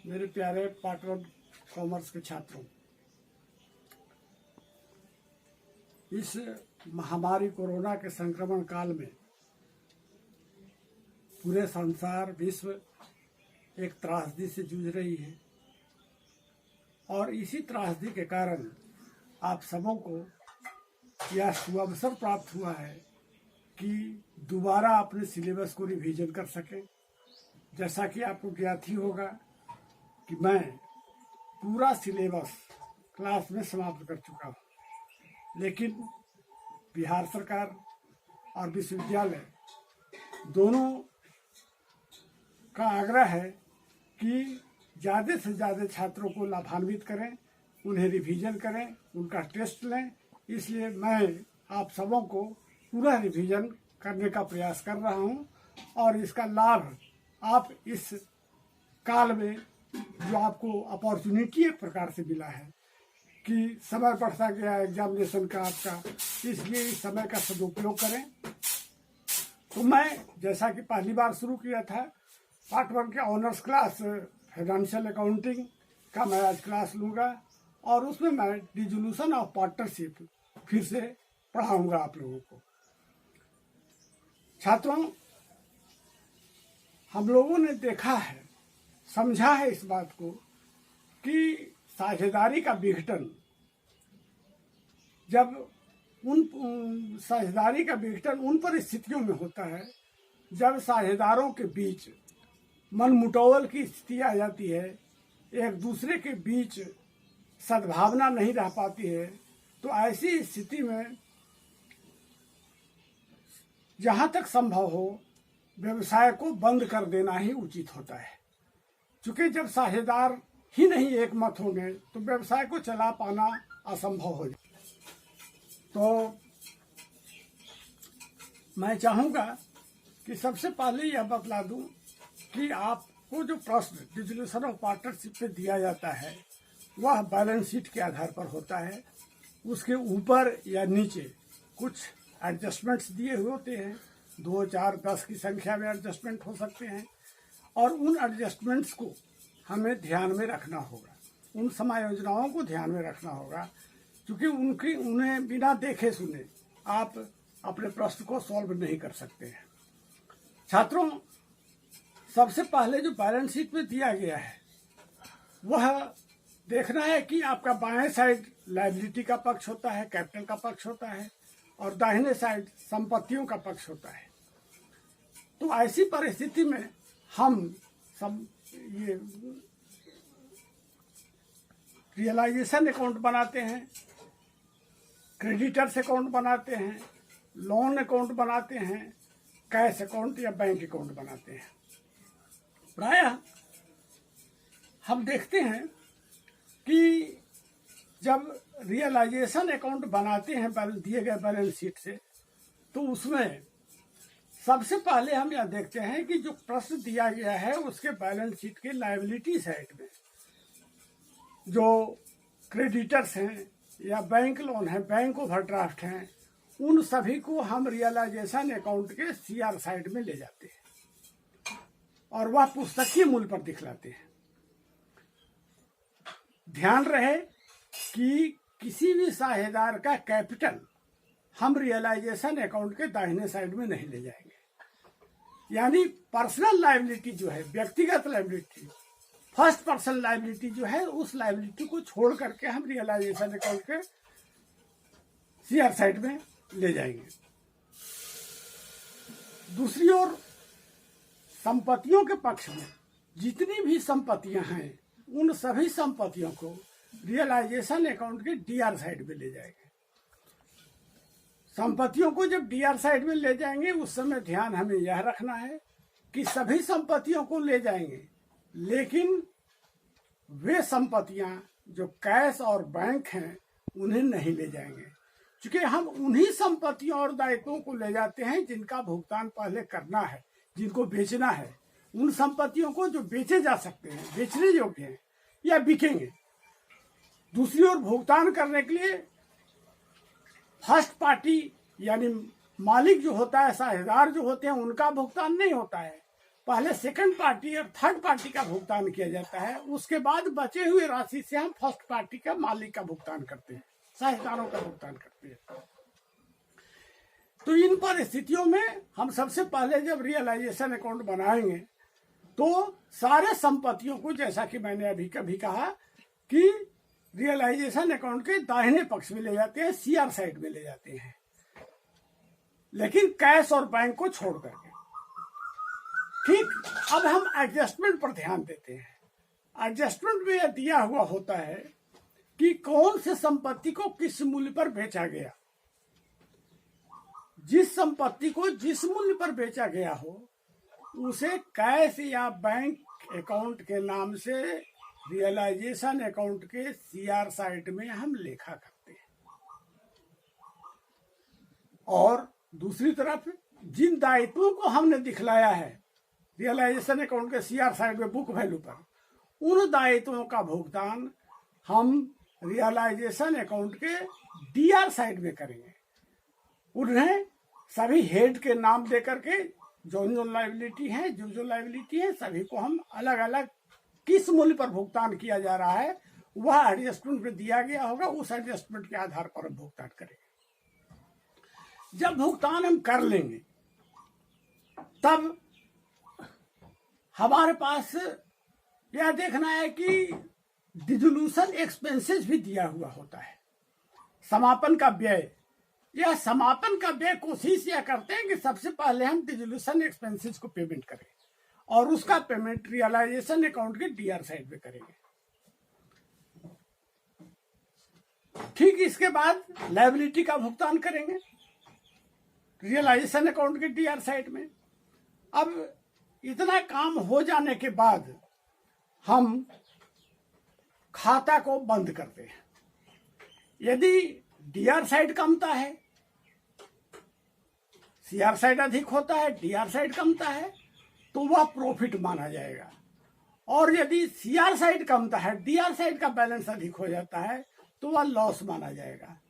मेरे प्यारे part one commerce के छात्रों, इस महामारी कोरोना के संक्रमण काल में पूरे संसार विश्व एक त्रासदी से जूझ रही है और इसी त्रासदी के कारण आप सबों को यह सुअवसर प्राप्त हुआ है कि दोबारा अपने सिलेबस को रिवीजन कर सकें। जैसा कि आपको ज्ञात ही होगा कि मैं पूरा सिलेबस क्लास में समाप्त कर चुका हूँ, लेकिन बिहार सरकार और विश्वविद्यालय दोनों का आग्रह है कि ज़्यादा से ज़्यादा छात्रों को लाभान्वित करें, उन्हें रिवीजन करें, उनका टेस्ट लें। इसलिए मैं आप सबों को पूरा रिवीजन करने का प्रयास कर रहा हूं और इसका लाभ आप इस काल में जो आपको अपॉर्चुनिटी एक प्रकार से मिला है कि समय बढ़ता गया एग्जामिनेशन का आपका, इसलिए इस समय का सदुपयोग करें। तो मैं जैसा कि पहली बार शुरू किया था पार्ट वन के ऑनर्स क्लास फाइनेंशियल अकाउंटिंग का मैं आज क्लास लूँगा और उसमें मैं डिसोल्यूशन ऑफ पार्टनरशिप फिर से पढ़ाऊँगा आप लोगों को। छात्रों, हम लोगों ने देखा है, समझा है इस बात को कि साझेदारी का विघटन जब साझेदारी का विघटन उन परिस्थितियों में होता है जब साझेदारों के बीच मनमुटावल की स्थिति आ जाती है, एक दूसरे के बीच सद्भावना नहीं रह पाती है। तो ऐसी स्थिति में जहाँ तक संभव हो व्यवसाय को बंद कर देना ही उचित होता है, क्योंकि जब साझेदार ही नहीं एक मत होंगे तो व्यवसाय को चला पाना असंभव हो जाए। तो मैं चाहूँगा कि सबसे पहले यह बतला दूं कि आपको जो प्रश्न डिसोल्यूशन ऑफ पार्टनरशिप पे दिया जाता है वह बैलेंस शीट के आधार पर होता है। उसके ऊपर या नीचे कुछ एडजस्टमेंट्स दिए हुए होते हैं, 2, 4, 10 की संख्या में एडजस्टमेंट हो सकते हैं और उन एडजस्टमेंट्स को हमें ध्यान में रखना होगा, उन समायोजनाओं को ध्यान में रखना होगा, क्योंकि उन्हें बिना देखे सुने आप अपने प्रश्न को सॉल्व नहीं कर सकते हैं। छात्रों, सबसे पहले जो बैलेंस शीट में दिया गया है वह देखना है कि आपका बाएं साइड लायबिलिटी का पक्ष होता है, कैपिटल का पक्ष होता है, और दाहिने साइड संपत्तियों का पक्ष होता है। तो ऐसी परिस्थिति में हम सब ये रियलाइजेशन अकाउंट बनाते हैं, क्रेडिटर्स अकाउंट बनाते हैं, लोन अकाउंट बनाते हैं, कैश अकाउंट या बैंक अकाउंट बनाते हैं। प्रायः हम देखते हैं कि जब रियलाइजेशन अकाउंट बनाते हैं दिए गए बैलेंस शीट से, तो उसमें सबसे पहले हम यह देखते हैं कि जो प्रश्न दिया गया है उसके बैलेंस शीट के लायबिलिटी साइड में जो क्रेडिटर्स हैं या बैंक लोन है, बैंक ओवरड्राफ्ट हैं, उन सभी को हम रियलाइजेशन अकाउंट के सीआर साइड में ले जाते हैं और वह पुस्तकीय मूल्य पर दिखलाते हैं। ध्यान रहे कि किसी भी साझेदार का कैपिटल हम रियलाइजेशन अकाउंट के दाहिने साइड में नहीं ले जाएंगे। यानी पर्सनल लायबिलिटी जो है, व्यक्तिगत लायबिलिटी, फर्स्ट पर्सन लायबिलिटी जो है, उस लायबिलिटी को छोड़ करके हम रियलाइजेशन अकाउंट के सीआर साइड में ले जाएंगे। दूसरी ओर संपत्तियों के पक्ष में जितनी भी संपत्तियां हैं उन सभी संपत्तियों को रियलाइजेशन अकाउंट के डीआर साइड में ले जाएंगे। संपत्तियों को जब डीआर साइड में ले जाएंगे उस समय ध्यान हमें यह रखना है कि सभी संपत्तियों को ले जाएंगे, लेकिन वे संपत्तियां जो कैश और बैंक हैं उन्हें नहीं ले जाएंगे, क्योंकि हम उन्हीं संपत्तियों और दायित्वों को ले जाते हैं जिनका भुगतान पहले करना है, जिनको बेचना है। उन संपत्तियों को जो बेचे जा सकते हैं, बेचने योग्य हैं या बिकेंगे। दूसरी ओर भुगतान करने के लिए फर्स्ट पार्टी यानी मालिक जो होता है, साझेदार जो होते हैं, उनका भुगतान नहीं होता है। पहले सेकंड पार्टी और थर्ड पार्टी का भुगतान किया जाता है, उसके बाद बचे हुए राशि से हम फर्स्ट पार्टी का मालिक का भुगतान करते हैं, साझेदारों का भुगतान करते हैं। तो इन परिस्थितियों में हम सबसे पहले जब रियलाइजेशन अकाउंट बनाएंगे तो सारे संपत्तियों को, जैसा कि मैंने अभी कभी कहा कि रियलाइजेशन अकाउंट के दाहिने पक्ष में ले जाते हैं, सीआर साइड में ले जाते हैं, लेकिन कैश और बैंक को छोड़ करके। ठीक, अब हम एडजस्टमेंट पर ध्यान देते हैं। एडजस्टमेंट में यह दिया हुआ होता है कि कौन से संपत्ति को किस मूल्य पर बेचा गया। जिस संपत्ति को जिस मूल्य पर बेचा गया हो उसे कैश या बैंक अकाउंट के नाम से रियलाइजेशन अकाउंट के सीआर साइड में हम लेखा करते हैं। और दूसरी तरफ जिन दायित्वों को हमने दिखलाया है रियलाइजेशन अकाउंट के सीआर साइड में बुक वैल्यू पर, उन दायित्वों का भुगतान हम रियलाइजेशन अकाउंट के डीआर साइड में करेंगे। उन्हें सभी हेड के नाम दे करके जो लायबिलिटी है, जो लायबिलिटी है, सभी को हम अलग अलग किस मूल्य पर भुगतान किया जा रहा है वह एडजस्टमेंट में दिया गया होगा, उस एडजस्टमेंट के आधार पर हम भुगतान करेंगे। जब भुगतान हम कर लेंगे तब हमारे पास यह देखना है कि डिसोल्यूशन एक्सपेंसेस भी दिया हुआ होता है, समापन का व्यय। यह समापन का व्यय कोशिश यह करते हैं कि सबसे पहले हम डिसोल्यूशन एक्सपेंसेस को पेमेंट करें और उसका पेमेंट रियलाइजेशन अकाउंट के डीआर साइड में करेंगे। ठीक, इसके बाद लायबिलिटी का भुगतान करेंगे रियलाइजेशन अकाउंट के डीआर साइड में। अब इतना काम हो जाने के बाद हम खाता को बंद करते हैं। यदि डीआर साइड कमता है, सीआर साइड अधिक होता है, डीआर साइड कमता है, तो वह प्रॉफिट माना जाएगा। और यदि सीआर साइड कमता है, डीआर साइड का बैलेंस अधिक हो जाता है, तो वह लॉस माना जाएगा।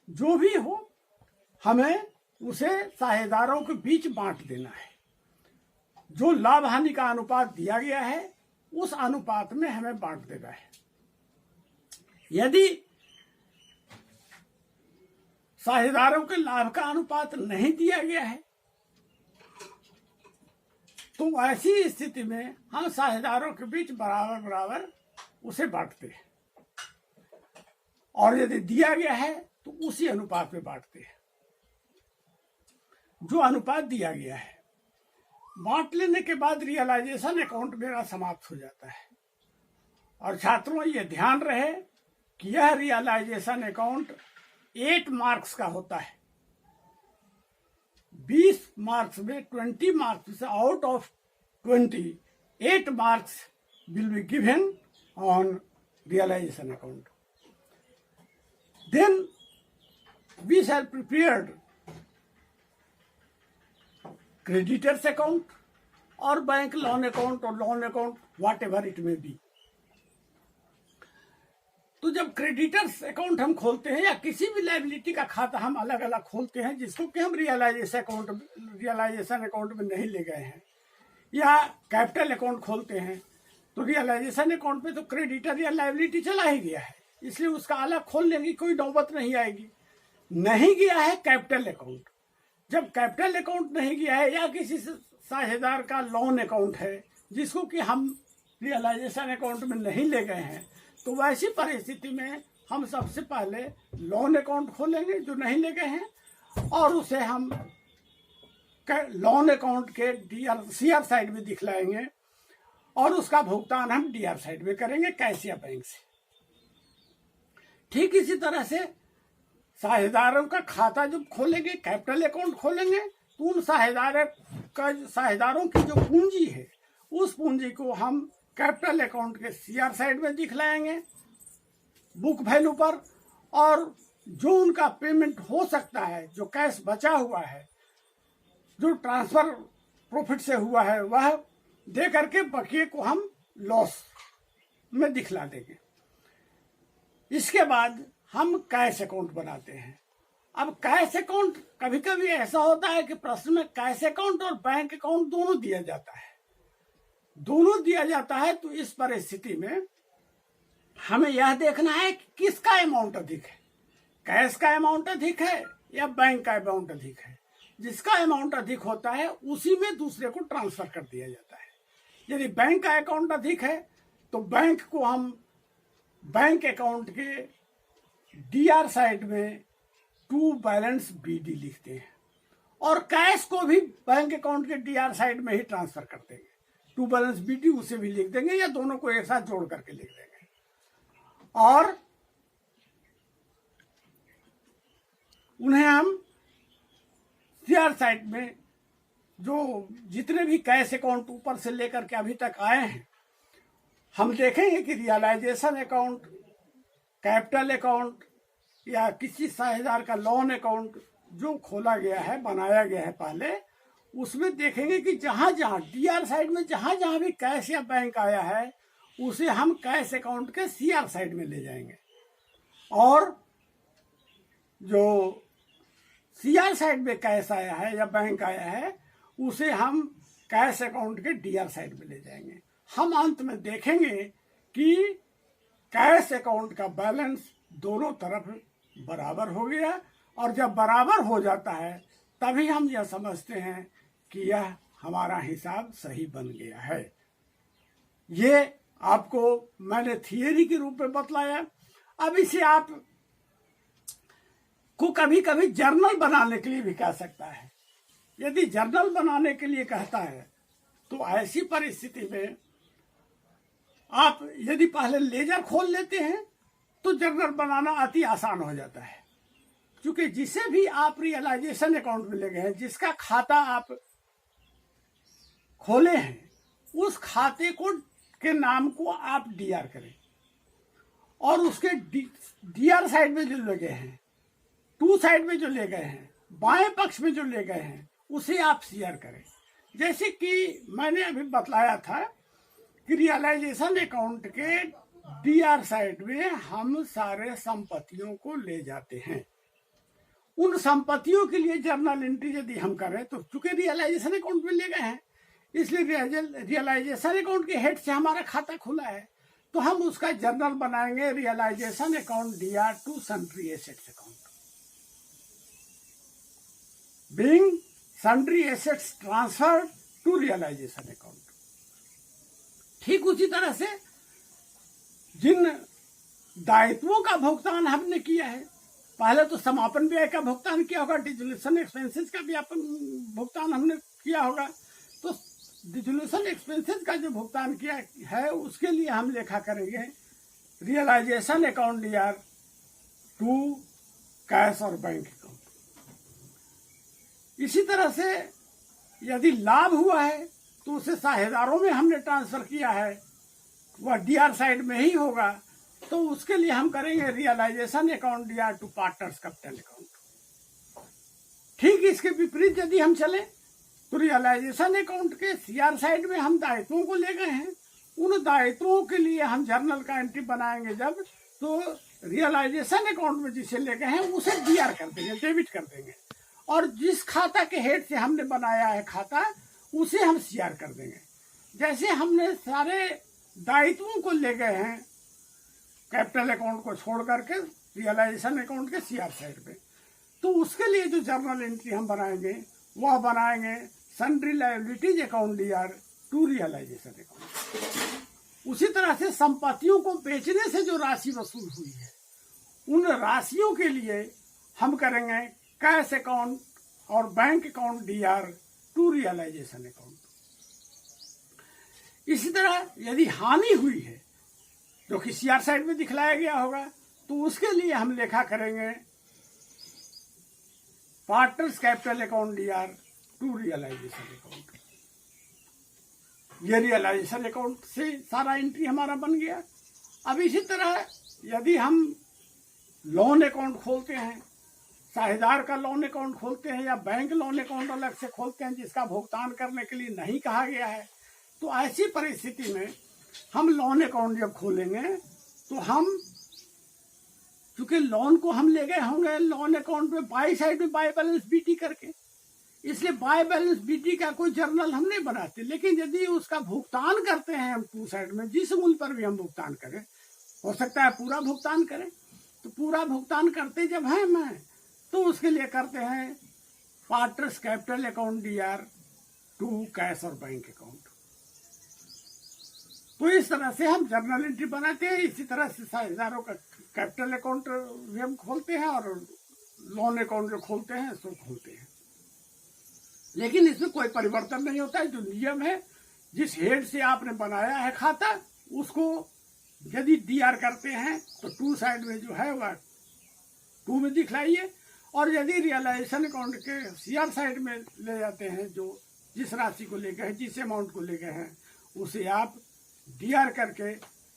जो भी हो हमें उसे साझेदारों के बीच बांट देना है। जो लाभ हानि का अनुपात दिया गया है उस अनुपात में हमें बांट देना है। यदि साझेदारों के लाभ का अनुपात नहीं दिया गया है तो ऐसी स्थिति में हम साझेदारों के बीच बराबर बराबर उसे बांटते हैं, और यदि दिया गया है तो उसी अनुपात में बांटते हैं जो अनुपात दिया गया है। बांट लेने के बाद रियलाइजेशन अकाउंट मेरा समाप्त हो जाता है। और छात्रों ये ध्यान रहे कि यह रियलाइजेशन अकाउंट 8 मार्क्स का होता है। 20 मार्क्स में 20 marks out of 20, 8 marks will be given on realization account. Then we shall prepared creditors account or bank loan account or loan account, whatever it may be. तो जब creditors account हम खोलते हैं या किसी भी लायबिलिटी का खाता हम अलग अलग खोलते हैं जिसको कि हम रियलाइजेशन अकाउंट में नहीं ले गए हैं, या कैपिटल अकाउंट खोलते हैं, तो रियलाइजेशन अकाउंट में तो क्रेडिटर या लायबिलिटी चला ही गया है, इसलिए उसका अलग खोलने की कोई नौबत नहीं आएगी। नहीं गया है कैपिटल अकाउंट, जब कैपिटल अकाउंट नहीं गया है या किसी साझेदार का लोन अकाउंट है जिसको कि हम रियलाइजेशन अकाउंट में नहीं ले गए हैं, तो वैसी परिस्थिति में हम सबसे पहले लोन अकाउंट खोलेंगे जो नहीं ले गए हैं, और उसे हम लोन अकाउंट के सीआर साइड में दिखलाएंगे और उसका भुगतान हम डीआर साइड में करेंगे कैश या बैंक से। ठीक इसी तरह से साझेदारों का खाता जब खोलेंगे, कैपिटल अकाउंट खोलेंगे, तो उन साझेदारों की जो पूंजी है उस पूंजी को हम कैपिटल अकाउंट के सीआर साइड में दिखलाएंगे बुक वैल्यू पर, और जो उनका पेमेंट हो सकता है, जो कैश बचा हुआ है, जो ट्रांसफर प्रॉफिट से हुआ है, वह दे करके बकिए को हम लॉस में दिखला देंगे। इसके बाद हम कैश अकाउंट बनाते हैं। अब कैश अकाउंट कभी कभी ऐसा होता है कि प्रश्न में कैश अकाउंट और बैंक अकाउंट दोनों दिया जाता है, दोनों दिया जाता है, तो इस परिस्थिति में हमें यह देखना है कि किसका अमाउंट अधिक है, कैश का अमाउंट अधिक है या बैंक का अमाउंट अधिक है। जिसका अमाउंट अधिक होता है उसी में दूसरे को ट्रांसफर कर दिया जाता है। यदि बैंक का अकाउंट अधिक है तो बैंक को हम बैंक अकाउंट के डीआर साइड में टू बैलेंस बीडी लिखते हैं, और कैश को भी बैंक अकाउंट के डीआर साइड में ही ट्रांसफर कर देंगे। टू बैलेंस बीडी उसे भी लिख देंगे या दोनों को एक साथ जोड़ करके लिख देंगे। और उन्हें हम सीआर साइड में जो जितने भी कैश अकाउंट ऊपर से लेकर के अभी तक आए हैं, हम देखेंगे कि रियलाइजेशन अकाउंट, कैपिटल अकाउंट या किसी साझेदार का लोन अकाउंट जो खोला गया है, बनाया गया है पहले, उसमें देखेंगे कि जहां जहां डीआर साइड में जहां जहां भी कैश या बैंक आया है उसे हम कैश अकाउंट के सीआर साइड में ले जाएंगे, और जो सीआर साइड में कैश आया है या बैंक आया है उसे हम कैश अकाउंट के डीआर साइड में ले जाएंगे। हम अंत में देखेंगे कि कैश अकाउंट का बैलेंस दोनों तरफ बराबर हो गया, और जब बराबर हो जाता है तभी हम यह समझते हैं कि यह हमारा हिसाब सही बन गया है। ये आपको मैंने थियरी के रूप में बतलाया। अब इसे आप को कभी कभी जर्नल बनाने के लिए भी कह सकता है। यदि जर्नल बनाने के लिए कहता है तो ऐसी परिस्थिति में आप यदि पहले लेजर खोल लेते हैं तो जर्नल बनाना अति आसान हो जाता है, क्योंकि जिसे भी आप रियलाइजेशन अकाउंट में ले गए हैं, जिसका खाता आप खोले हैं, उस खाते को के नाम को आप डीआर करें, और उसके डीआर साइड में जो ले गए हैं, टू साइड में जो ले गए हैं, बाएं पक्ष में जो ले गए हैं, उसे आप सीआर करें। जैसे कि मैंने अभी बतलाया था कि रियलाइजेशन अकाउंट के डीआर साइड में हम सारे संपत्तियों को ले जाते हैं। उन संपत्तियों के लिए जर्नल एंट्री यदि हम करें तो चूंकि रियलाइजेशन अकाउंट में ले गए हैं, इसलिए रियलाइजेशन अकाउंट के हेड से हमारा खाता खुला है, तो हम उसका जर्नल बनाएंगे realisation account DR to sundry assets account, being sundry assets transfer to realisation account. ठीक उसी तरह से जिन दायित्वों का भुगतान हमने किया है, पहले तो समापन व्यय का भुगतान किया होगा, डिसोल्यूशन एक्सपेंसेस का भी भुगतान हमने किया होगा, तो डिसोल्यूशन एक्सपेंसेस का जो भुगतान किया है उसके लिए हम लेखा करेंगे realisation account DR to cash और बैंक अकाउंट। इसी तरह से यदि लाभ हुआ है तो उसे साझेदारों में हमने ट्रांसफर किया है, वह डीआर साइड में ही होगा, तो उसके लिए हम करेंगे realisation account DR to partners capital account. ठीक इसके विपरीत यदि हम चले तो रियलाइजेशन अकाउंट के सीआर साइड में हम दायित्वों को ले गए हैं, उन दायित्वों के लिए हम जर्नल का एंट्री बनाएंगे जब, तो रियलाइजेशन अकाउंट में जिसे ले गए हैं उसे डीआर कर देंगे, डेबिट कर देंगे, और जिस खाता के हेड से हमने बनाया है खाता उसे हम सीआर कर देंगे। जैसे हमने सारे दायित्वों को ले गए हैं कैपिटल अकाउंट को छोड़ करके रियलाइजेशन अकाउंट के सीआर साइड पे, तो उसके लिए जो जर्नल एंट्री हम बनाएंगे वह बनाएंगे sundry liabilities account DR to realisation account. उसी तरह से संपत्तियों को बेचने से जो राशि वसूल हुई है उन राशियों के लिए हम करेंगे कैश अकाउंट और bank account DR to realisation account. इसी तरह यदि हानि हुई है जो कि सीआर साइड में दिखलाया गया होगा, तो उसके लिए हम लेखा करेंगे partners capital account DR to realisation account. ये रियलाइजेशन अकाउंट से सारा एंट्री हमारा बन गया। अब इसी तरह यदि हम लोन अकाउंट खोलते हैं, साझेदार का लोन अकाउंट खोलते हैं या बैंक लोन अकाउंट अलग से खोलते हैं जिसका भुगतान करने के लिए नहीं कहा गया है, तो ऐसी परिस्थिति में हम लोन अकाउंट जब खोलेंगे तो हम चूंकि लोन को हम ले गए होंगे लोन अकाउंट में बाई साइड में बाई बैलेंस बीटी करके, इसलिए बाय बैलेंस बीटी का कोई जर्नल हम नहीं बनाते, लेकिन यदि उसका भुगतान करते हैं हम टू साइड में, जिस मूल्य पर भी हम भुगतान करें, हो सकता है पूरा भुगतान करें, तो पूरा भुगतान करते जब हैं मैं, तो उसके लिए करते हैं partners capital account DR to cash और बैंक अकाउंट। तो इस तरह से हम जर्नल एंट्री बनाते हैं। इसी तरह से साझेदारों का कैपिटल अकाउंट भी हम खोलते हैं और लोन अकाउंट जो खोलते हैं सो खोलते हैं, लेकिन इसमें कोई परिवर्तन नहीं होता है। जो नियम है, जिस हेड से आपने बनाया है खाता, उसको यदि DR करते हैं तो टू साइड में जो है वह 2 में दिखलाइए, और यदि रियलाइजेशन अकाउंट के CR साइड में ले जाते हैं, जो जिस राशि को लेकर है, जिस अमाउंट को लेकर हैं, उसे आप DR करके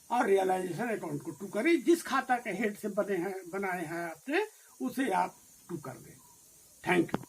और रियलाइजेशन अकाउंट को 2 करें। जिस खाता के हेड से बनाए हैं आपने, उसे आप 2 कर दें। Thank you.